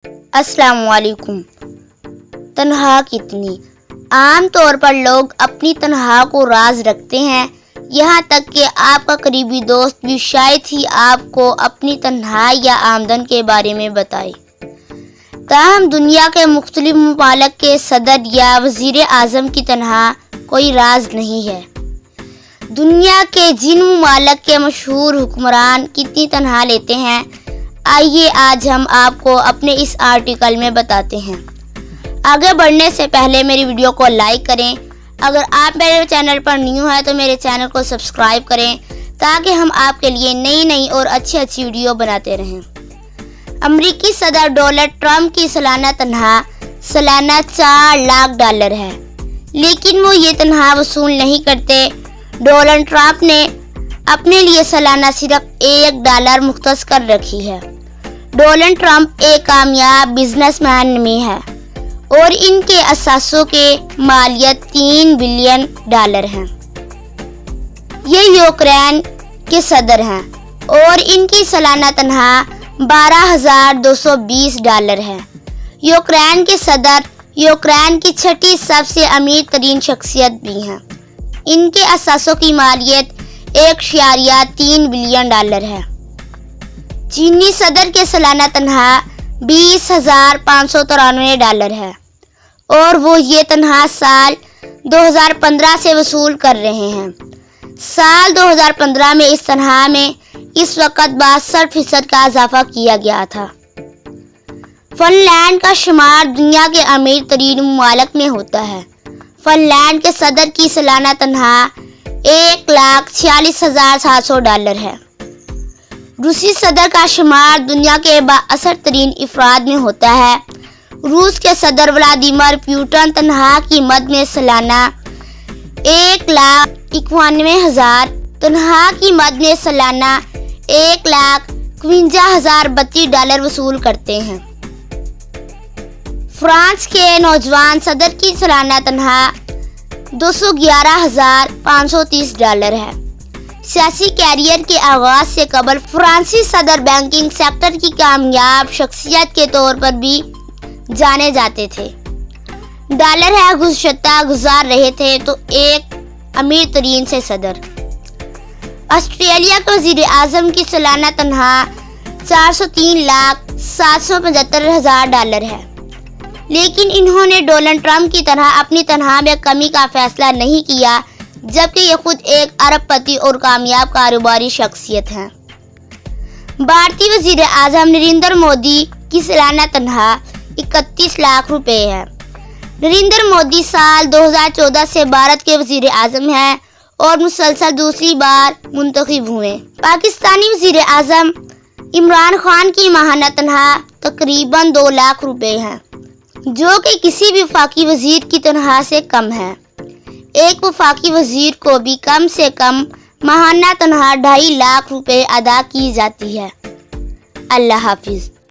السلام علیکم۔ تنہا کتنی؟ عام طور پر لوگ اپنی تنہا کو راز رکھتے ہیں، یہاں تک کہ آپ کا قریبی دوست بھی شاید ہی آپ کو اپنی تنہائی یا آمدن کے بارے میں بتائے۔ تاہم دنیا کے مختلف ممالک کے صدر یا وزیر اعظم کی تنہا کوئی راز نہیں ہے۔ دنیا کے جن ممالک کے مشہور حکمران کتنی تنہا لیتے ہیں، آئیے آج ہم آپ کو اپنے اس آرٹیکل میں بتاتے ہیں۔ آگے بڑھنے سے پہلے میری ویڈیو کو لائک کریں۔ اگر آپ میرے چینل پر نیو ہیں تو میرے چینل کو سبسکرائب کریں تاکہ ہم آپ کے لیے نئی اور اچھی ویڈیو بناتے رہیں۔ امریکی صدر ڈونلڈ ٹرمپ کی سالانہ تنخواہ سالانہ $4 لاکھ ہے، لیکن وہ یہ تنخواہ وصول نہیں کرتے۔ ڈونلڈ ٹرمپ نے اپنے لیے سالانہ صرف $1 مختص کر رکھی ہے۔ ڈونلڈ ٹرمپ ایک کامیاب بزنس مین میں ہے اور ان کے اثاثوں کی مالیت $3 بلین ہے۔ یہ یوکرین کے صدر ہیں اور ان کی سالانہ تنخواہ $12,220 ہے۔ یوکرین کے صدر یوکرین کی چھٹی سب سے امیر ترین شخصیت بھی ہیں۔ ان کے اثاثوں کی مالیت $1.3 بلین ہے۔ چینی صدر کے سالانہ تنخواہ $20,593 ہے اور وہ یہ تنخواہ سال 2015 سے وصول کر رہے ہیں۔ سال 2015 میں اس تنخواہ میں اس وقت 62% کا اضافہ کیا گیا تھا۔ فن لینڈ کا شمار دنیا کے امیر ترین ممالک میں ہوتا ہے۔ فن لینڈ کے صدر کی سالانہ تنخواہ $1,46,700 ہے۔ روسی صدر کا شمار دنیا کے بااثر ترین افراد میں ہوتا ہے۔ روس کے صدر ولادیمیر پوٹن تنخواہ کی مد میں سالانہ $1,91,000 تنخواہ کی مد میں سالانہ $1,52,032 وصول کرتے ہیں۔ فرانس کے نوجوان صدر کی سالانہ تنخواہ $211,530 ہے۔ سیاسی کیریئر کے آغاز سے قبل فرانسیسی صدر بینکنگ سیکٹر کی کامیاب شخصیت کے طور پر بھی جانے جاتے تھے۔ ڈالر ہے گزشتہ گزار رہے تھے تو ایک امیر ترین سے صدر۔ آسٹریلیا کے وزیر اعظم کی سالانہ تنخواہ $403,775,000 ہے، لیکن انہوں نے ڈونلڈ ٹرمپ کی طرح اپنی تنخواہ میں کمی کا فیصلہ نہیں کیا، جبکہ یہ خود ایک ارب پتی اور کامیاب کاروباری شخصیت ہیں۔ بھارتی وزیر اعظم نریندر مودی کی سالانہ تنخواہ $31 لاکھ ہے۔ نریندر مودی سال 2014 سے بھارت کے وزیر اعظم ہیں اور مسلسل دوسری بار منتخب ہوئے۔ پاکستانی وزیر اعظم عمران خان کی ماہانہ تنخواہ تقریباً $2 لاکھ ہے، جو کہ کسی بھی وفاقی وزیر کی تنخواہ سے کم ہے۔ ایک وفاقی وزیر کو بھی کم سے کم ماہانہ تنخواہ $2.5 لاکھ ادا کی جاتی ہے۔ اللہ حافظ۔